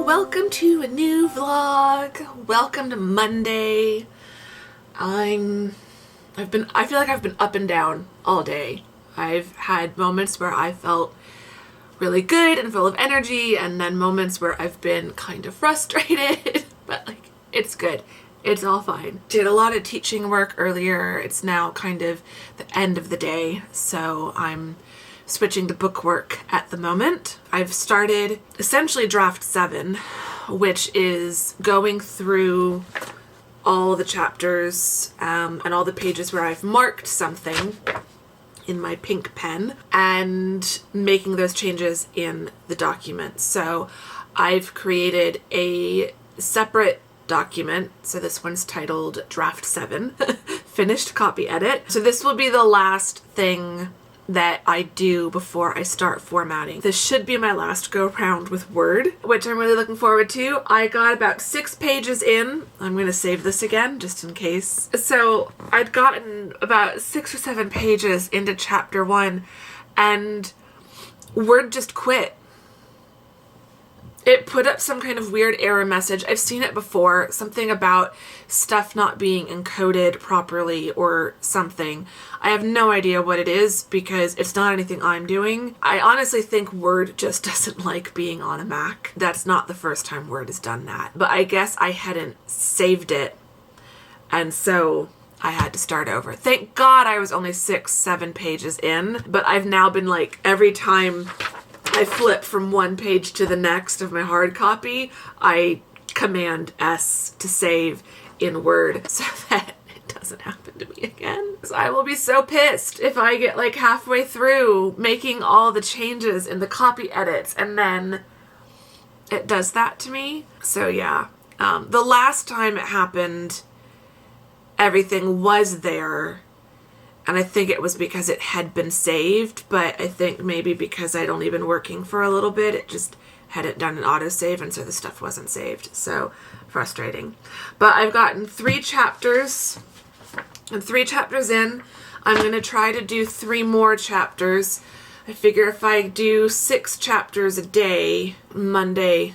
welcome to a new vlog. Welcome to Monday. I feel like I've been up and down all day. I've had moments where I felt really good and full of energy, and then moments where I've been kind of frustrated, but like, it's good. It's all fine. Did a lot of teaching work earlier. It's now kind of the end of the day, so I'm switching to book work at the moment. I've started essentially draft 7, which is going through all the chapters and all the pages where I've marked something in my pink pen and making those changes in the document. So I've created a separate document. So this one's titled Draft 7, Finished Copy Edit. So this will be the last thing that I do before I start formatting. This should be my last go round with Word, which I'm really looking forward to. I got about 6 pages in. I'm gonna save this again just in case. So I'd gotten about 6 or 7 pages into chapter 1 and Word just quit. It put up some kind of weird error message. I've seen it before, something about stuff not being encoded properly or something. I have no idea what it is because it's not anything I'm doing. I honestly think Word just doesn't like being on a Mac. That's not the first time Word has done that. But I guess I hadn't saved it, and so I had to start over. Thank God I was only 6-7 pages in, but I've now been like, every time I flip from one page to the next of my hard copy, I Command S to save in Word so that it doesn't happen to me again. So I will be so pissed if I get like halfway through making all the changes in the copy edits and then it does that to me. So yeah, the last time it happened, everything was there. And I think it was because it had been saved, but I think maybe because I'd only been working for a little bit, it just hadn't done an autosave, and so the stuff wasn't saved. So frustrating. But I've gotten 3 chapters, and 3 chapters in. I'm going to try to do 3 more chapters. I figure if I do 6 chapters a day, Monday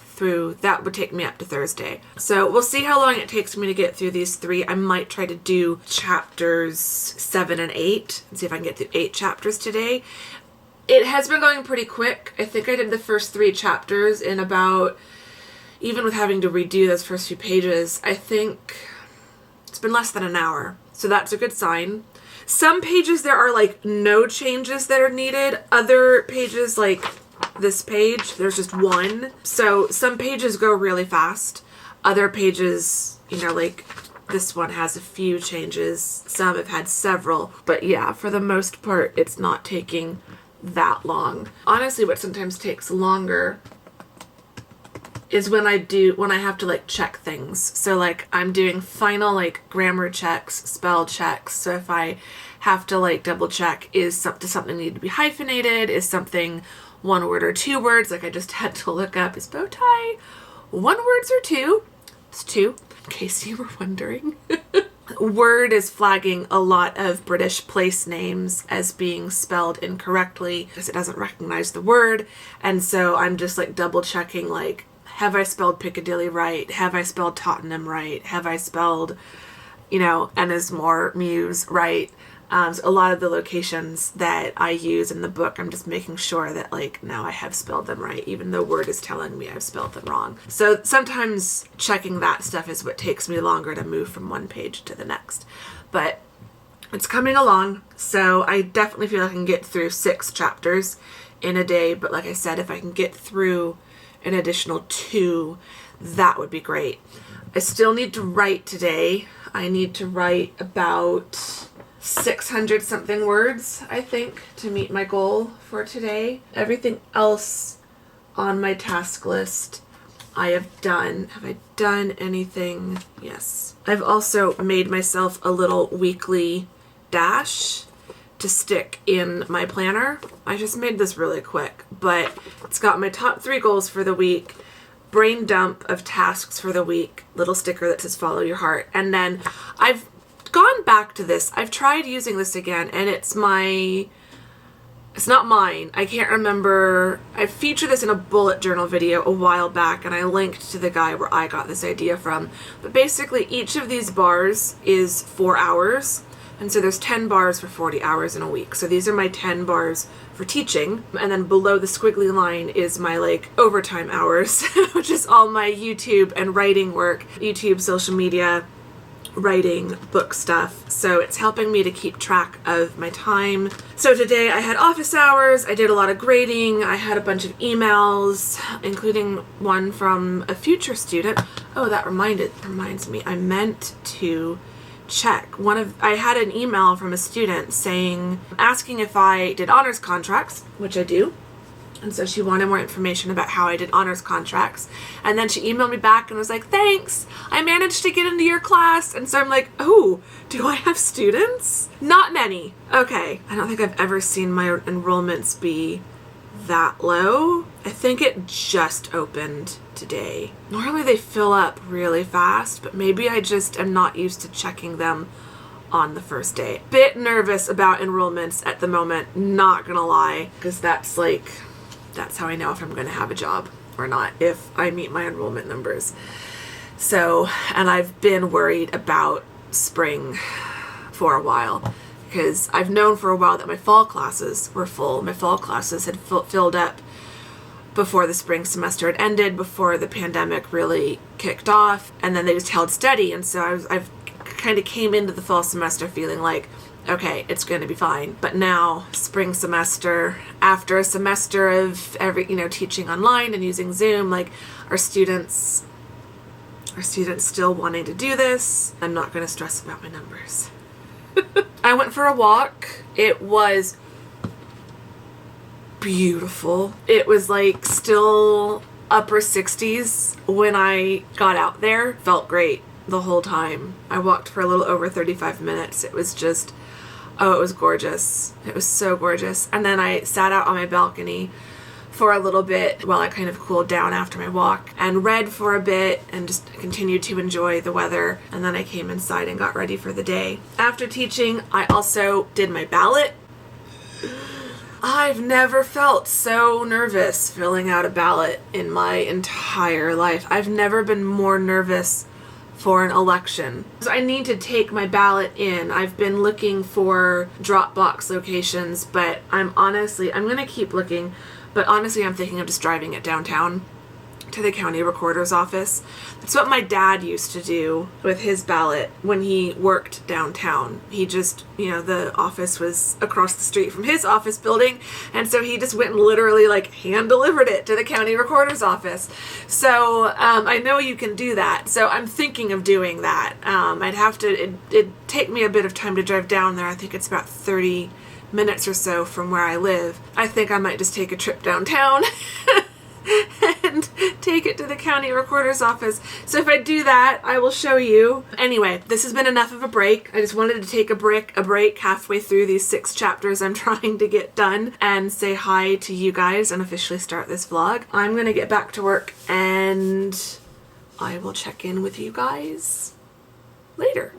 through, that would take me up to Thursday. So we'll see how long it takes me to get through these 3. I might try to do chapters 7 and 8 and see if I can get through 8 chapters today. It has been going pretty quick. I think I did the first 3 chapters in about, even with having to redo those first few pages, I think it's been less than an hour. So that's a good sign. Some pages there are like no changes that are needed. Other pages, like this page, there's just 1. So some pages go really fast. Other pages, you know, like this one has a few changes. Some have had several. But yeah, for the most part, it's not taking that long. Honestly, what sometimes takes longer is when I have to like check things. So like I'm doing final like grammar checks, spell checks. So if I have to like double check, does something need to be hyphenated? Is something 1 word or 2 words? Like I just had to look up, is bow tie 1 words or 2? It's 2, in case you were wondering. Word is flagging a lot of British place names as being spelled incorrectly because it doesn't recognize the word. And so I'm just like double checking, like, have I spelled Piccadilly right? Have I spelled Tottenham right? Have I spelled, you know, Ennismore Mews right? So a lot of the locations that I use in the book, I'm just making sure that like now I have spelled them right, even though Word is telling me I've spelled them wrong. So sometimes checking that stuff is what takes me longer to move from one page to the next. But it's coming along, so I definitely feel I can get through 6 chapters in a day. But like I said, if I can get through an additional 2, that would be great. I still need to write today. I need to write about 600 something words, I think, to meet my goal for today. Everything else on my task list I have done. Have I done anything? Yes. I've also made myself a little weekly dash to stick in my planner. I just made this really quick, but it's got my top 3 goals for the week, brain dump of tasks for the week, little sticker that says follow your heart, and then I've gone back to this. I've tried using this again, and it's my It's not mine. I can't remember. I featured this in a bullet journal video a while back, and I linked to the guy where I got this idea from. But basically, each of these bars is 4 hours. And so there's 10 bars for 40 hours in a week. So these are my 10 bars for teaching. And then below the squiggly line is my like overtime hours, which is all my YouTube and writing work. YouTube, social media, writing, book stuff. So it's helping me to keep track of my time. So today I had office hours, I did a lot of grading, I had a bunch of emails, including one from a future student. Oh, that reminds me, I meant to check. I had an email from a student asking if I did honors contracts, which I do. And so she wanted more information about how I did honors contracts. And then she emailed me back and was like, thanks, I managed to get into your class. And so I'm like, oh, do I have students? Not many. Okay. I don't think I've ever seen my enrollments be that low. I think it just opened today. Normally they fill up really fast, but maybe I just am not used to checking them on the first day. Bit nervous about enrollments at the moment, not gonna lie, because that's how I know if I'm going to have a job or not, if I meet my enrollment numbers. So, and I've been worried about spring for a while, because I've known for a while that my fall classes were full. My fall classes had filled up before the spring semester had ended, before the pandemic really kicked off, and then they just held steady. And so I've kind of came into the fall semester feeling like, okay, it's going to be fine. But now, spring semester, after a semester of teaching online and using Zoom, like, are students still wanting to do this? I'm not going to stress about my numbers. I went for a walk. It was beautiful. It was like still upper 60s when I got out there. Felt great the whole time. I walked for a little over 35 minutes. It was just, oh, it was gorgeous. It was so gorgeous. And then I sat out on my balcony for a little bit while I kind of cooled down after my walk and read for a bit and just continued to enjoy the weather. And then I came inside and got ready for the day. After teaching, I also did my ballot. I've never felt so nervous filling out a ballot in my entire life. I've never been more nervous for an election. So I need to take my ballot in. I've been looking for Dropbox locations, but I'm going to keep looking, but honestly I'm thinking of just driving it downtown to the county recorder's office. That's what my dad used to do with his ballot when he worked downtown. He just, the office was across the street from his office building, and so he just went and literally hand delivered it to the county recorder's office. So I know you can do that. So I'm thinking of doing that. It'd take me a bit of time to drive down there. I think it's about 30 minutes or so from where I live. I think I might just take a trip downtown and take it to the county recorder's office. So if I do that, I will show you. Anyway, this has been enough of a break. I just wanted to take a break halfway through these 6 chapters I'm trying to get done and say hi to you guys and officially start this vlog. I'm going to get back to work and I will check in with you guys later.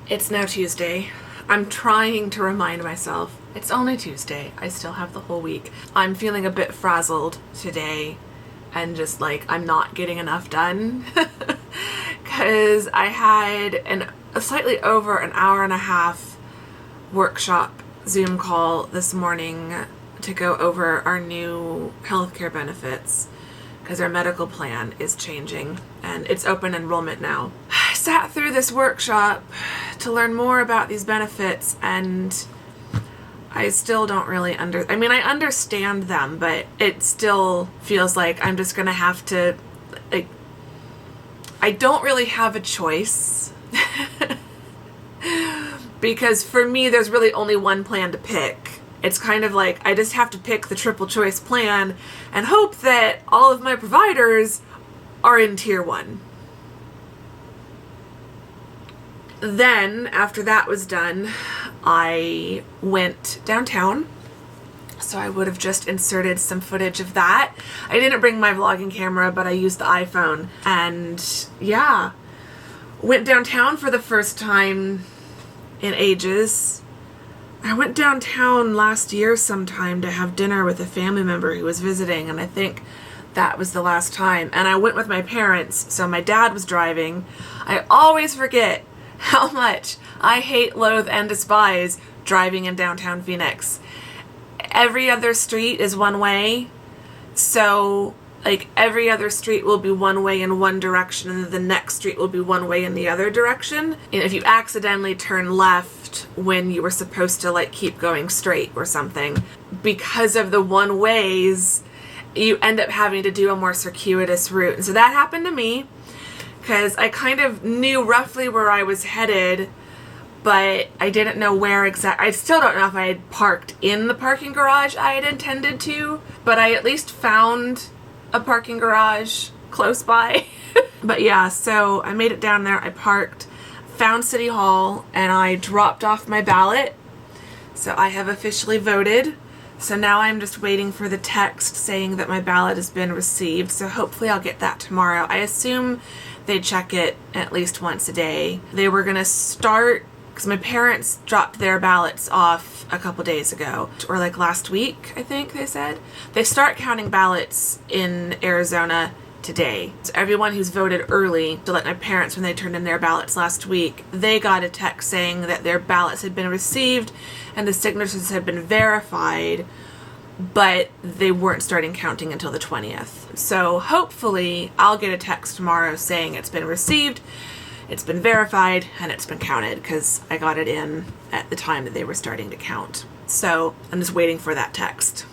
It's now Tuesday. I'm trying to remind myself it's only Tuesday. I still have the whole week. I'm feeling a bit frazzled today and just like I'm not getting enough done because I had a slightly over an hour and a half workshop Zoom call this morning to go over our new healthcare benefits because our medical plan is changing and it's open enrollment now. I sat through this workshop to learn more about these benefits and I still don't really I understand them, but it still feels like I'm just gonna have to, like, I don't really have a choice because for me there's really only one plan to pick. It's kind of like I just have to pick the triple choice plan and hope that all of my providers are in tier 1. Then, after that was done, I went downtown. So I would have just inserted some footage of that. I didn't bring my vlogging camera, but I used the iPhone. And yeah, went downtown for the first time in ages. I went downtown last year sometime to have dinner with a family member who was visiting, and I think that was the last time. And I went with my parents, so my dad was driving. I always forget how much I hate, loathe, and despise driving in downtown Phoenix. Every other street is one way, so like every other street will be one way in one direction and the next street will be one way in the other direction. And if you accidentally turn left when you were supposed to like keep going straight or something, because of the one ways, you end up having to do a more circuitous route. And so that happened to me because I kind of knew roughly where I was headed, but I didn't know where exactly. I still don't know if I had parked in the parking garage I had intended to, but I at least found a parking garage close by. But yeah, so I made it down there, I parked, found City Hall, and I dropped off my ballot. So I have officially voted. So now I'm just waiting for the text saying that my ballot has been received. So hopefully I'll get that tomorrow. I assume they check it at least once a day. They were gonna start, because my parents dropped their ballots off a couple days ago, or like last week, I think they said. They start counting ballots in Arizona today. So everyone who's voted early, so like my parents when they turned in their ballots last week, they got a text saying that their ballots had been received and the signatures had been verified, but they weren't starting counting until the 20th. So hopefully I'll get a text tomorrow saying it's been received, it's been verified, and it's been counted, because I got it in at the time that they were starting to count. So I'm just waiting for that text.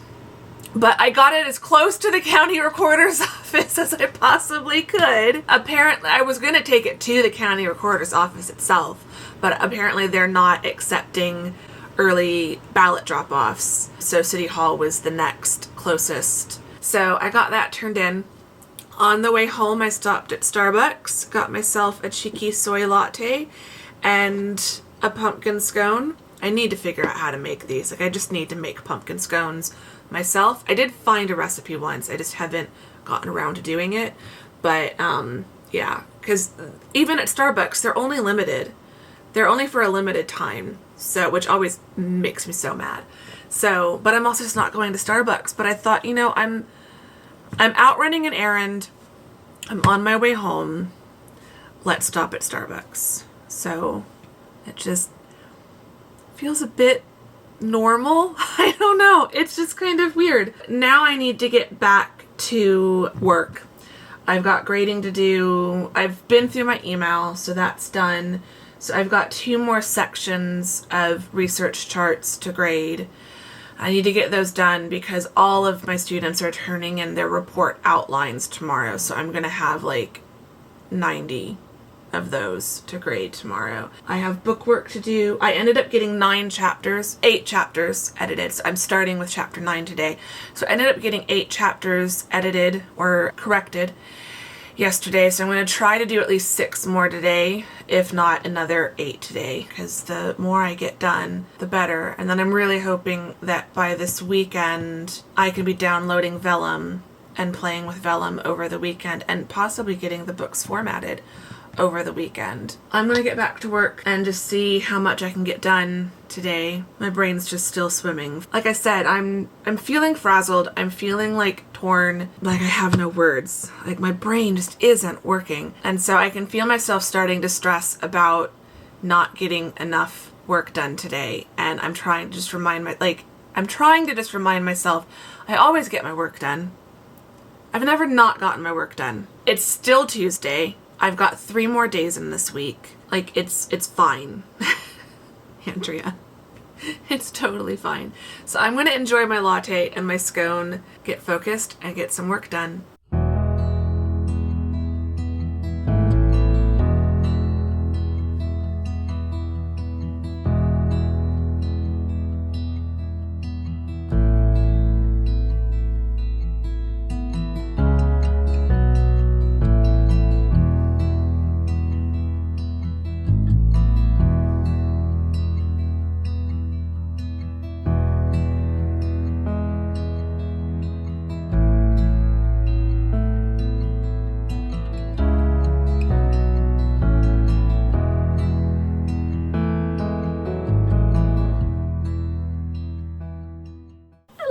But I got it as close to the county recorder's office as I possibly could. Apparently, I was going to take it to the county recorder's office itself, but apparently they're not accepting early ballot drop-offs. So City Hall was the next closest. So I got that turned in. On the way home, I stopped at Starbucks, got myself a cheeky soy latte and a pumpkin scone. I need to figure out how to make these. Like, I just need to make pumpkin scones myself. I did find a recipe once. I just haven't gotten around to doing it. But, yeah, because even at Starbucks, they're only limited. They're only for a limited time, so, which always makes me so mad. So, but I'm also just not going to Starbucks. But I thought, you know, I'm out running an errand. I'm on my way home. Let's stop at Starbucks. So it just feels a bit normal. I don't know. It's just kind of weird. Now I need to get back to work. I've got grading to do. I've been through my email, so that's done. So I've got 2 more sections of research charts to grade. I need to get those done because all of my students are turning in their report outlines tomorrow. So I'm going to have like 90 of those to grade tomorrow. I have bookwork to do. I ended up getting 8 chapters edited. So I'm starting with chapter 9 today. So I ended up getting 8 chapters edited or corrected yesterday. So I'm going to try to do at least 6 more today, if not another 8 today, because the more I get done, the better. And then I'm really hoping that by this weekend, I can be downloading Vellum and playing with Vellum over the weekend and possibly getting the books formatted over the weekend. I'm gonna get back to work and just see how much I can get done today. My brain's just still swimming. Like I said, I'm feeling frazzled. I'm feeling like torn, like I have no words. Like my brain just isn't working. And so I can feel myself starting to stress about not getting enough work done today. And I'm trying to just remind myself I always get my work done. I've never not gotten my work done. It's still Tuesday. I've got 3 more days in this week. Like, it's fine. Andrea. It's totally fine. So I'm going to enjoy my latte and my scone, get focused, and get some work done.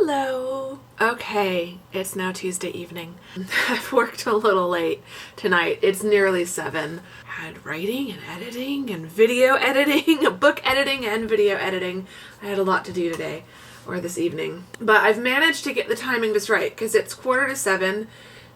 Hello. Okay, it's now Tuesday evening. I've worked a little late tonight. It's nearly 7. I had writing and editing and video editing, book editing and video editing. I had a lot to do today, or this evening. But I've managed to get the timing just right because it's 6:45.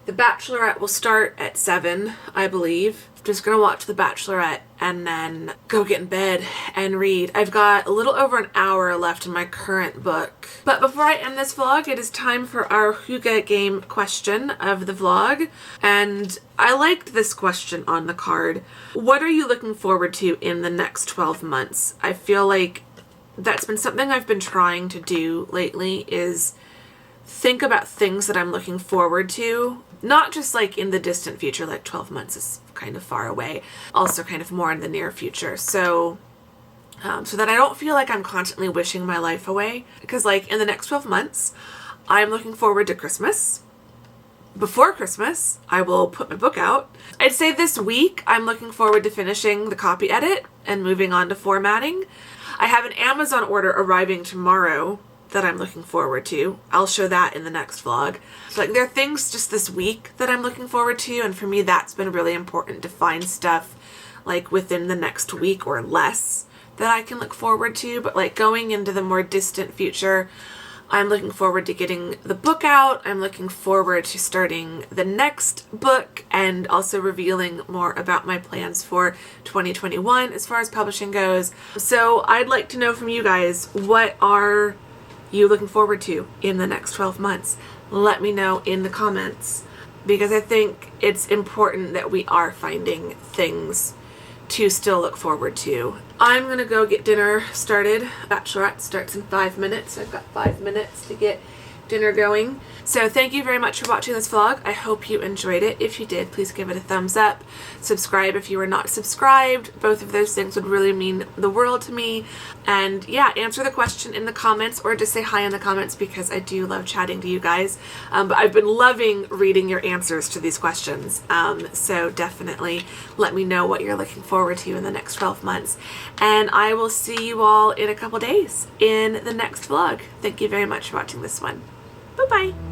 The Bachelorette will start at 7, I believe. Just gonna watch The Bachelorette and then go get in bed and read. I've got a little over an hour left in my current book. But before I end this vlog, it is time for our Hygge game question of the vlog. And I liked this question on the card. What are you looking forward to in the next 12 months? I feel like that's been something I've been trying to do lately, is think about things that I'm looking forward to. Not just like in the distant future, like 12 months is kind of far away. Also kind of more in the near future. So that I don't feel like I'm constantly wishing my life away. Because like in the next 12 months, I'm looking forward to Christmas. Before Christmas, I will put my book out. I'd say this week, I'm looking forward to finishing the copy edit and moving on to formatting. I have an Amazon order arriving tomorrow that I'm looking forward to. I'll show that in the next vlog. So like there are things just this week that I'm looking forward to, and for me that's been really important to find stuff like within the next week or less that I can look forward to. But like going into the more distant future, I'm looking forward to getting the book out. I'm looking forward to starting the next book and also revealing more about my plans for 2021 as far as publishing goes. So I'd like to know from you guys, what are you looking forward to in the next 12 months? Let me know in the comments, because I think it's important that we are finding things to still look forward to. I'm gonna go get dinner started. Bachelorette starts in 5 minutes. I've got 5 minutes to get dinner going. So thank you very much for watching this vlog. I hope you enjoyed it. If you did, please give it a thumbs up. Subscribe if you are not subscribed. Both of those things would really mean the world to me. And yeah, answer the question in the comments or just say hi in the comments, because I do love chatting to you guys. But I've been loving reading your answers to these questions. So definitely let me know what you're looking forward to in the next 12 months. And I will see you all in a couple days in the next vlog. Thank you very much for watching this one. Bye-bye.